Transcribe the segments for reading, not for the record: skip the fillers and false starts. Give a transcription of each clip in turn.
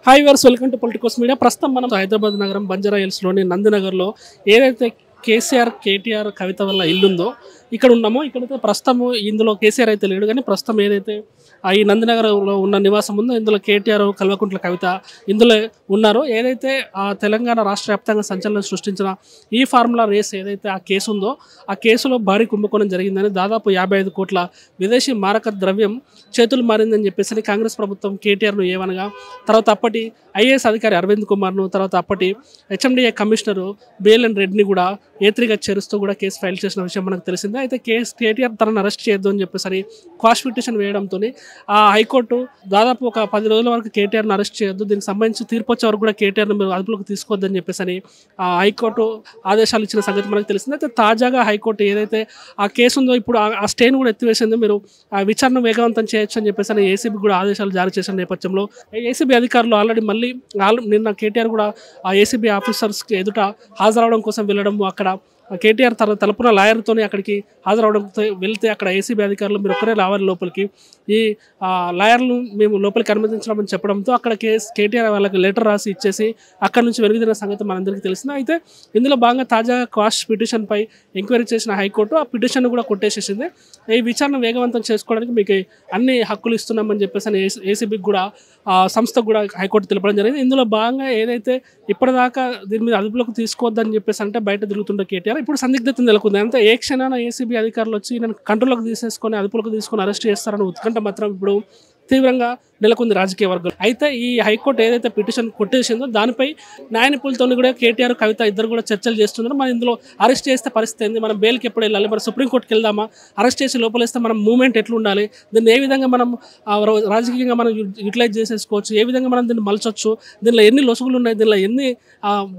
Hi viewers welcome to Politicos Media. ప్రస్తుతం మనం హైదరాబాద్ నగరం బంజారా హిల్స్లోని నందినగర్లో ఏదైతే కేసీఆర్ కేటీఆర్ కవిత వల్ల ఇల్లుందో ఇక్కడ ఉన్నామో, ఇక్కడైతే ప్రస్తుతం ఇందులో కేసీఆర్ అయితే లేడు, కానీ ప్రస్తుతం ఏదైతే ఈ నందినగర్లో ఉన్న నివాసం ఉందో ఇందులో కేటీఆర్ కల్వకుంట్ల కవిత ఇందులో ఉన్నారు. ఏదైతే ఆ తెలంగాణ రాష్ట్ర వ్యాప్తంగా సంచలనం సృష్టించిన ఈ ఫార్ములా రేస్ ఏదైతే ఆ కేసు ఉందో ఆ కేసులో భారీ కుంభకోణం జరిగిందని, దాదాపు 55 కోట్ల విదేశీ మారక ద్రవ్యం చేతులు మారిందని చెప్పేసి కాంగ్రెస్ ప్రభుత్వం కేటీఆర్ను ఏమనగా, తర్వాత అప్పటి ఐఏఎస్ అధికారి అరవింద్ కుమార్ను, తర్వాత అప్పటి హెచ్ఎండిఏ కమిషనరు బిఎల్ఎన్ రెడ్డిని కూడా ఏత్రిగా చేరుస్తూ కూడా కేసు ఫైల్ చేసిన విషయం మనకు తెలిసిందే. అయితే కేటీఆర్ తనను అరెస్ట్ చేయొద్దు అని చెప్పేసి క్వాష్ పిటిషన్ వేయడంతో ఆ హైకోర్టు దాదాపు ఒక 10 రోజుల వరకు కేటీఆర్ను అరెస్ట్ చేయొద్దు, దీనికి సంబంధించి తీర్పు వచ్చే వరకు కూడా కేటీఆర్ను మీరు అదుపులోకి తీసుకోవద్దని చెప్పేసి ఆ హైకోర్టు ఆదేశాలు ఇచ్చిన సంగతి మనకు తెలిసింది. అయితే తాజాగా హైకోర్టు ఏదైతే ఆ కేసు ఉందో ఇప్పుడు ఆ స్టేను కూడా ఎత్తివేసింది, మీరు ఆ విచారణ వేగవంతం చేయొచ్చు అని చెప్పేసి ఏసీబీ కూడా ఆదేశాలు జారీ చేసిన నేపథ్యంలో ఏసీబీ అధికారులు ఆల్రెడీ నిన్న కేటీఆర్ కూడా ఆ ఏసీబీ ఆఫీసర్స్కి ఎదుట హాజరవడం కోసం వెళ్ళడం, అక్కడ కేటీఆర్ తరపున లాయర్తో అక్కడికి హాజరవడంతో వెళ్తే అక్కడ ఏసీబీ అధికారులు మీరు ఒక్కరే రావాలి లోపలికి, ఈ లాయర్లు మేము లోపలికి అనుమతించడం చెప్పడంతో అక్కడ కేటీఆర్ వాళ్ళకి లెటర్ రాసి ఇచ్చేసి అక్కడ నుంచి వెనుదిరిన సంగతి మనందరికీ తెలిసింది. అయితే ఇందులో భాగంగా తాజాగా క్వాష్ పిటిషన్పై ఎంక్వైరీ చేసిన హైకోర్టు ఆ పిటిషన్ కూడా కొట్టేసేసింది. ఈ విచారణ వేగవంతం చేసుకోవడానికి మీకు అన్ని హక్కులు ఇస్తున్నామని చెప్పేసి ఏసీబీకి కూడా సంస్థకు కూడా హైకోర్టు తెలపడం జరిగింది. ఇందులో భాగంగా ఏదైతే ఇప్పటిదాకా దీని మీద అదుపులోకి తీసుకోవద్దని చెప్పేసి అంటే బయట తిరుగుతుండే కేటీఆర్ ఇప్పుడు సందిగ్ధత నెలకొంది. అంతే ఏ క్షణాన ఏసీబీ అధికారులు వచ్చి నేను కంట్రోల్లోకి తీసేసుకొని అదుపులోకి తీసుకొని అరెస్ట్ చేస్తారని ఉత్కంఠ మాత్రం ఇప్పుడు తీవ్రంగా నెలకొంది రాజకీయ వర్గం. అయితే ఈ హైకోర్టు ఏదైతే పిటిషన్ కొట్టేసిందో దానిపై న్యాయ నిపుణులతో కూడా కేటీఆర్ కవిత ఇద్దరు కూడా చర్చలు చేస్తున్నారు. మనం ఇందులో అరెస్ట్ చేస్తే పరిస్థితి ఏంది, మనం బెయిల్కి ఎప్పుడు వెళ్ళాలి, మరి సుప్రీంకోర్టుకి వెళ్దామా, అరెస్ట్ చేసి లోపలేస్తే మనం మూవ్మెంట్ ఎట్లా ఉండాలి, దీన్ని ఏ విధంగా మనం రాజకీయంగా మనం యూటిలైజ్ చేసేసుకోవచ్చు, ఏ విధంగా మనం దీన్ని మలచొచ్చు, దీనిలో ఎన్ని లొసుగులు ఉన్నాయి, దీనిలో ఎన్ని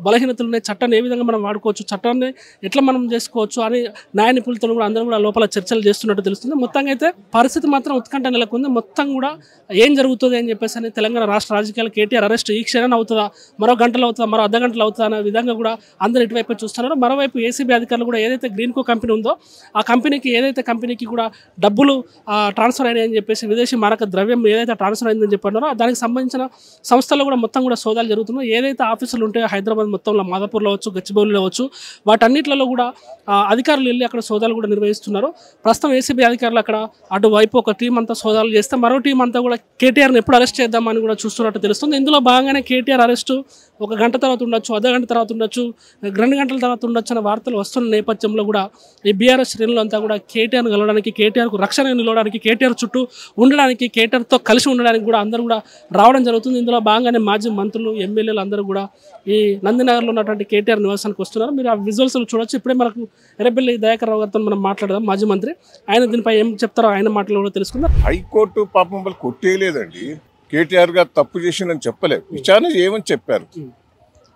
బలహీనతలు ఉన్నాయి, చట్టాన్ని ఏ విధంగా మనం వాడుకోవచ్చు, చట్టాన్ని ఎట్లా మనం చేసుకోవచ్చు అని న్యాయ నిపుణులతో కూడా అందరూ కూడా లోపల చర్చలు చేస్తున్నట్టు తెలుస్తుంది. మొత్తంగా అయితే పరిస్థితి మాత్రం ఉత్కంఠ నెలకొంది. మొత్తం కూడా ఏం జరుగుతుంది అని చెప్పేసి తెలంగాణ రాష్ట్ర రాజకీయాలు కేటీఆర్ అరెస్ట్ ఈ క్షణం అవుతుందా, మరో గంటలు అవుతుందా, మరో అర్ధ గంటలు అవుతుందా అనే విధంగా కూడా అందరూ ఇటువైపు చూస్తున్నారు. మరోవైపు ఏసీబీ అధికారులు కూడా ఏదైతే గ్రీన్కో కంపెనీ ఉందో ఆ కంపెనీకి కూడా డబ్బులు ట్రాన్స్ఫర్ అయినాయని చెప్పేసి విదేశీ మారక ద్రవ్యం ఏదైతే ట్రాన్స్ఫర్ అయిందని చెప్పన్నారో దానికి సంబంధించిన సంస్థల్లో కూడా మొత్తం కూడా సోదాలు జరుగుతున్నాయి. ఏదైతే ఆఫీసులు ఉంటాయో హైదరాబాద్ మొత్తంలో మాదాపూర్లో అవచ్చు, గచ్చిబౌలిలో అవచ్చు, వాటన్నిటిలో కూడా అధికారులు వెళ్ళి అక్కడ సోదాలు కూడా నిర్వహిస్తున్నారు. ప్రస్తుతం ఏసీబీ అధికారులు అక్కడ అటువైపు ఒక టీం అంతా సోదాలు చేస్తే మరో టీం అంతా కూడా కేటీఆర్ని ఎప్పుడు అరెస్ట్ చేద్దామని కూడా చూస్తున్నట్టు తెలుస్తుంది. ఇందులో భాగంగానే కేటీఆర్ అరెస్టు 1 గంట తర్వాత ఉండొచ్చు, అర్ధ గంట తర్వాత ఉండొచ్చు, 2 గంటల తర్వాత ఉండొచ్చు అనే వార్తలు వస్తున్న నేపథ్యంలో కూడా ఈ బీఆర్ఎస్ శ్రేణులు అంతా కూడా కేటీఆర్ను కలవడానికి, కేటీఆర్కు రక్షణ నిలవడానికి, కేటీఆర్ చుట్టూ ఉండడానికి, కేటీఆర్తో కలిసి ఉండడానికి కూడా అందరూ కూడా రావడం జరుగుతుంది. ఇందులో భాగంగానే మాజీ మంత్రులు, ఎమ్మెల్యేలు అందరూ కూడా ఈ నందినగర్లో ఉన్నటువంటి కేటీఆర్ నివాసానికి వస్తున్నారు. మీరు ఆ విజువల్స్ చూడొచ్చు. ఇప్పుడే మనకు ఎర్రబెల్లి దయాకర్ రావు గారితో మనం మాట్లాడదాం, మాజీ మంత్రి. ఆయన దీనిపై ఏం చెప్తారో ఆయన మాటలు కూడా తెలుసుకుందాం. హైకోర్టు పాపం వాళ్ళు కొట్టేయలేదండి, కేటీఆర్ గారు తప్పు చేసిందని చెప్పలేదు, విచారణ చేయమని చెప్పారు.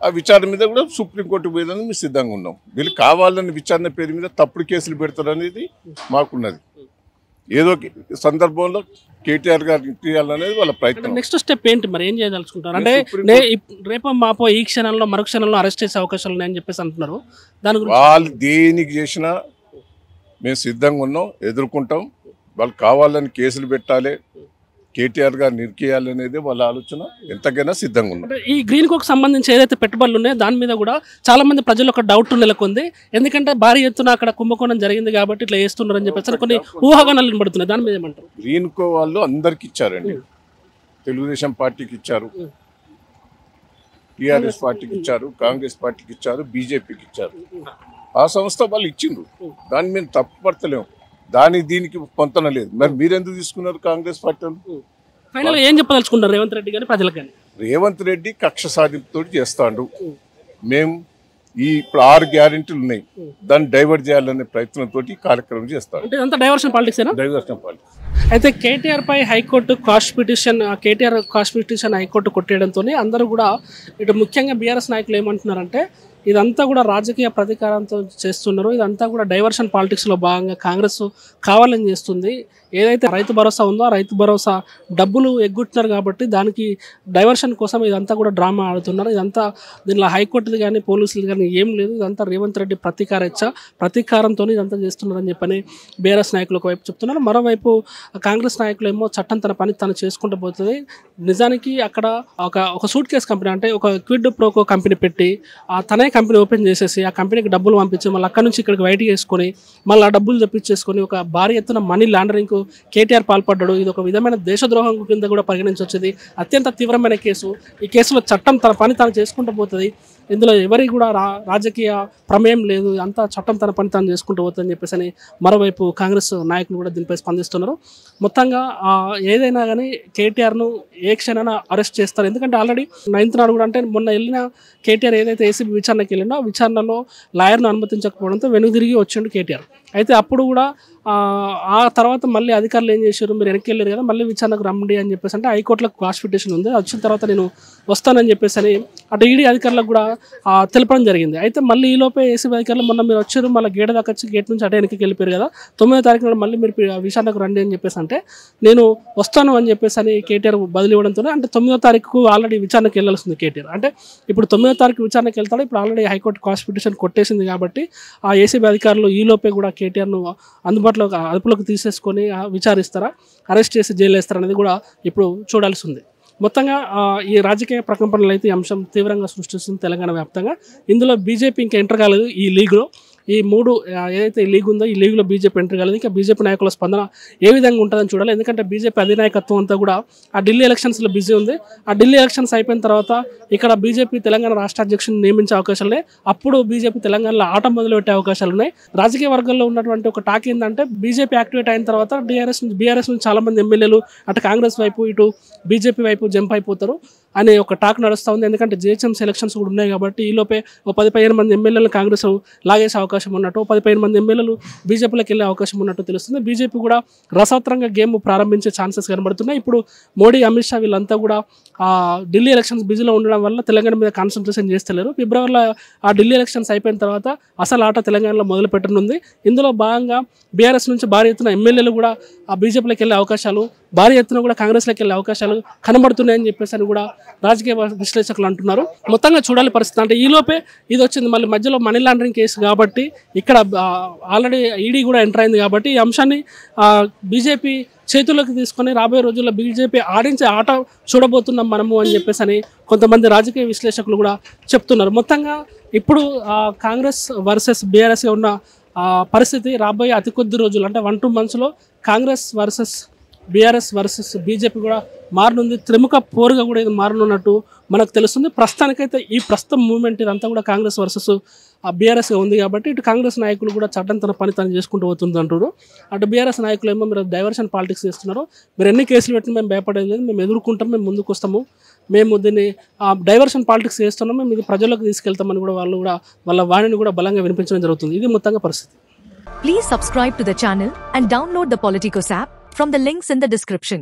ఆ విచారణ మీద కూడా సుప్రీంకోర్టు పోయేదని మేము సిద్ధంగా ఉన్నాం. వీళ్ళు కావాలని విచారణ పేరు మీద తప్పుడు కేసులు పెడతారు అనేది మాకున్నది. ఏదో సందర్భంలో కేటీఆర్ గారు ఇంటియాలనేది వాళ్ళ ప్రయత్నం. నెక్స్ట్ స్టెప్ ఏంటి మరి, ఏం చేయదలుచుకుంటారు? అంటే రేపు మాపో ఈ క్షణంలో మరో క్షణంలో అరెస్ట్ చేసే అవకాశాలు ఉన్నాయని చెప్పేసి అంటున్నారు. దాని గురించి వాళ్ళు దేనికి చేసినా మేము సిద్ధంగా ఉన్నాం, ఎదుర్కొంటాం. వాళ్ళు కావాలని కేసులు పెట్టాలి, కేటీఆర్ గారు నిరికేయాలనేది వాళ్ళ ఆలోచన. ఎంతకైనా సిద్ధంగా ఉన్నాం. ఈ గ్రీన్కోకి సంబంధించి ఏదైతే పెట్టుబడులు ఉన్నాయో దాని మీద కూడా చాలా మంది ప్రజలు ఒక డౌట్ నెలకొంది. ఎందుకంటే భారీ ఎత్తున అక్కడ కుంభకోణం జరిగింది కాబట్టి ఇట్లా చేస్తున్నారని చెప్పేసి కొన్ని ఊహాగానాలు వినబడుతున్నాయి. దాని మీద ఏమంటారు? గ్రీన్కో వాళ్ళు అందరికి ఇచ్చారండి. తెలుగుదేశం పార్టీకి ఇచ్చారు, టీఆర్ఎస్ పార్టీకి ఇచ్చారు, కాంగ్రెస్ పార్టీకి ఇచ్చారు, బీజేపీకి ఇచ్చారు. ఆ సంస్థ వాళ్ళు ఇచ్చిండ్రు, దాన్ని మేము తప్పుపడతలేము. దీనికి పొంతన లేదు. మరి మీరెందుకు తీసుకున్నారు కాంగ్రెస్ పార్టీ? ఫైనల్ ఏం చెప్పదలుచుకున్నారు రేవంత్ రెడ్డి గాని ప్రజలకు కానీ? రేవంత్ రెడ్డి కక్ష సాధింపుతో చేస్తాడు. మేము ఇప్పుడు 6 గ్యారెంటీలు ఉన్నాయి, దాన్ని డైవర్ట్ చేయాలనే ప్రయత్నంతో కార్యక్రమం చేస్తాడు. అంత డైవర్షన్ పాలిటిక్స్. Diversion politics. అయితే కేటీఆర్ పై హైకోర్టు క్వాష్ పిటిషన్ హైకోర్టు కొట్టేయడంతో అందరూ కూడా ఇటు ముఖ్యంగా బీఆర్ఎస్ నాయకులు ఏమంటున్నారంటే ఇదంతా కూడా రాజకీయ ప్రతీకారంతో చేస్తున్నారు. ఇదంతా కూడా డైవర్షన్ పాలిటిక్స్లో భాగంగా కాంగ్రెస్ కావాలని చేస్తుంది. ఏదైతే రైతు భరోసా ఉందో ఆ రైతు భరోసా డబ్బులు ఎగ్గుంటున్నారు కాబట్టి దానికి డైవర్షన్ కోసం ఇదంతా కూడా డ్రామా ఆడుతున్నారు. ఇదంతా దీనిలో హైకోర్టుది కానీ పోలీసులు కానీ ఏం లేదు. ఇదంతా రేవంత్ రెడ్డి ప్రతీకారంతో ఇదంతా చేస్తున్నారని చెప్పని బీఆర్ఎస్ నాయకులు ఒకవైపు చెప్తున్నారు. మరోవైపు కాంగ్రెస్ నాయకులు ఏమో చట్టం తన పని తను చేసుకుంటూ పోతుంది. నిజానికి అక్కడ ఒక సూట్ కేస్ కంపెనీ అంటే ఒక క్విడ్ ప్రోకో కంపెనీ పెట్టి తనే కంపెనీ ఓపెన్ చేసేసి ఆ కంపెనీకి డబ్బులు పంపించి మళ్ళీ అక్కడ నుంచి ఇక్కడికి బయట చేసుకొని మళ్ళీ ఆ డబ్బులు తెప్పించేసుకొని ఒక భారీ ఎత్తున మనీ లాండరింగ్ కేటీఆర్ పాల్పడ్డాడు. ఇది ఒక విధమైన దేశద్రోహం కింద కూడా పరిగణించవచ్చుది. అత్యంత తీవ్రమైన కేసు. ఈ కేసులో చట్టం తన పని తాను చేసుకుంటూ పోతుంది. ఇందులో ఎవరికి కూడా రాజకీయ ప్రమేయం లేదు. అంతా చట్టం తన పని తాను చేసుకుంటూ పోతుందని చెప్పేసి అని మరోవైపు కాంగ్రెస్ నాయకులు కూడా దీనిపై స్పందిస్తున్నారు. మొత్తంగా ఏదైనా కానీ కేటీఆర్ను ఏ క్షణాన అరెస్ట్ చేస్తారు. ఎందుకంటే ఆల్రెడీ 9th నాడు కూడా అంటే మొన్న వెళ్ళిన కేటీఆర్ ఏదైతే ఏసీబీ విచారణకి వెళ్ళినో ఆ విచారణలో లాయర్ను అనుమతించకపోవడంతో వెనుదిరిగి వచ్చిండు కేటీఆర్. అయితే అప్పుడు కూడా ఆ తర్వాత మళ్ళీ అధికారులు ఏం చేశారు, మీరు వెనక్కి వెళ్ళారు కదా మళ్ళీ విచారణకు రమ్మండి అని చెప్పేసి అంటే హైకోర్టులో క్వాష్ పిటిషన్ ఉంది, వచ్చిన తర్వాత నేను వస్తానని చెప్పేసి అని అటు ఈడీ అధికారులకు కూడా తెలపడం జరిగింది. అయితే మళ్ళీ ఈలోపే ఏసీబీ అధికారులు మొన్న మీరు వచ్చారు మళ్ళీ గేట్ దాకా వచ్చి గేట్ నుంచి అటే వెనక్కి వెళ్ళిపోయారు కదా 9వ తారీఖు నాడు మళ్ళీ మీరు విచారణకు రండి అని చెప్పేసి అంటే నేను వస్తాను అని చెప్పేసి అని కేటీఆర్ బదిలీ ఇవ్వడంతో అంటే 9వ తారీఖు ఆల్రెడీ విచారణకు వెళ్ళాల్సింది కేటీఆర్. అంటే ఇప్పుడు 9వ తారీఖు విచారణకు వెళ్తాడు. ఇప్పుడు ఆల్రెడీ హైకోర్టు క్వాష్ పిటిషన్ కొట్టేసింది కాబట్టి ఆ ఏసీబీ అధికారులు ఈలోపే కూడా కేటీఆర్ను అందుబాటులో అదుపులోకి తీసేసుకొని విచారిస్తారా, అరెస్ట్ చేసి జైలు వేస్తారనేది కూడా ఇప్పుడు చూడాల్సి ఉంది. మొత్తంగా ఈ రాజకీయ ప్రకంపనలు అయితే ఈ అంశం తీవ్రంగా సృష్టిస్తుంది తెలంగాణ వ్యాప్తంగా. ఇందులో బీజేపీ ఇంకా ఎంటర్ కాలేదు ఈ లీగ్లో. ఈ 3 ఏదైతే ఈ లీగ్ ఉందో ఈ లీగ్లో బీజేపీ ఎంటర్ కాలేదు. ఇంకా బీజేపీ నాయకుల స్పందన ఏ విధంగా ఉంటుందని చూడాలి. ఎందుకంటే బీజేపీ అధినాయకత్వం అంతా కూడా ఆ ఢిల్లీ ఎలక్షన్స్లో బిజీ ఉంది. ఆ ఢిల్లీ ఎలక్షన్స్ అయిపోయిన తర్వాత ఇక్కడ బీజేపీ తెలంగాణ రాష్ట్ర అధ్యక్షుడిని నియమించే అవకాశాలు ఉన్నాయి. అప్పుడు బీజేపీ తెలంగాణలో ఆట మొదలుపెట్టే అవకాశాలు ఉన్నాయి. రాజకీయ వర్గంలో ఉన్నటువంటి ఒక టాక్ ఏంటంటే బీజేపీ యాక్టివేట్ అయిన తర్వాత బీఆర్ఎస్ నుంచి చాలామంది ఎమ్మెల్యేలు అటు కాంగ్రెస్ వైపు ఇటు బీజేపీ వైపు జంప్ అయిపోతారు అనే ఒక టాక్ నడుస్తూ ఉంది. ఎందుకంటే జిహెచ్ఎంసీ ఎలక్షన్స్ కూడా ఉన్నాయి కాబట్టి ఈలోపే ఓ 10-15 మంది ఎమ్మెల్యేలు కాంగ్రెస్ లాగేసే అవకాశం ఉన్నట్టు, 10-15 మంది ఎమ్మెల్యేలు బీజేపీలోకి వెళ్ళే అవకాశం ఉన్నట్టు తెలుస్తుంది. బీజేపీ కూడా రసవత్రంగా గేమ్ ప్రారంభించే ఛాన్సెస్ కనబడుతున్నాయి. ఇప్పుడు మోడీ, అమిత్ షా వీళ్ళంతా కూడా ఢిల్లీ ఎలక్షన్స్ బిజీలో ఉండడం వల్ల తెలంగాణ మీద కాన్సన్ట్రేషన్ చేస్తలేరు. ఫిబ్రవరిలో ఆ ఢిల్లీ ఎలక్షన్స్ అయిపోయిన తర్వాత అసలు ఆట తెలంగాణలో మొదలు పెట్టనుంది. ఇందులో భాగంగా బీఆర్ఎస్ నుంచి భారీ ఎత్తున ఎమ్మెల్యేలు కూడా ఆ బీజేపీలోకి వెళ్ళే అవకాశాలు, భారీ ఎత్తున కూడా కాంగ్రెస్లోకి వెళ్ళే అవకాశాలు కనబడుతున్నాయని చెప్పేసి అని కూడా రాజకీయ విశ్లేషకులు అంటున్నారు. మొత్తంగా చూడాలి పరిస్థితి. అంటే ఈలోపే ఇది వచ్చింది మళ్ళీ మధ్యలో మనీ లాండరింగ్ కేసు కాబట్టి ఇక్కడ ఆల్రెడీ ఈడీ కూడా ఎంటర్ అయింది కాబట్టి ఈ అంశాన్ని బీజేపీ చేతుల్లోకి తీసుకొని రాబోయే రోజుల్లో బీజేపీ ఆడించే ఆట చూడబోతున్నాం మనము అని చెప్పేసి అని కొంతమంది రాజకీయ విశ్లేషకులు కూడా చెప్తున్నారు. మొత్తంగా ఇప్పుడు కాంగ్రెస్ వర్సెస్ బీఆర్ఎస్గా ఉన్న పరిస్థితి రాబోయే అతి కొద్ది రోజులు అంటే 1-2 monthsలో Congress versus BRS versus BJP కూడా మారనుంది. త్రిముఖ పోరుగా కూడా ఇది మారనున్నట్టు మనకు తెలుస్తుంది. ప్రస్తుతానికైతే ఈ ప్రస్తుతం మూవ్మెంట్ ఇదంతా కూడా కాంగ్రెస్ వర్సెస్ బీఆర్ఎస్గా ఉంది కాబట్టి ఇటు కాంగ్రెస్ నాయకులు కూడా చట్టం తన పని తను చేసుకుంటూ పోతుంది అంటారు. అటు బీఆర్ఎస్ నాయకులు ఏమో మీరు డైవర్షన్ పాలిటిక్స్ చేస్తున్నారు, మీరు ఎన్ని కేసులు పెట్టినా మేము భయపడేది లేదు, మేము ఎదుర్కొంటాం, మేము ముందుకు వస్తాము, మేము దీన్ని డైవర్షన్ పాలిటిక్స్ చేస్తున్నాం, మేము ఇది ప్రజల్లోకి తీసుకెళ్తామని కూడా వాళ్ళు కూడా వాళ్ళ వాణిని కూడా బలంగా వినిపించడం జరుగుతుంది. ఇది మొత్తంగా పరిస్థితి. Please subscribe to the channel and download the Politicos app from the links in the description.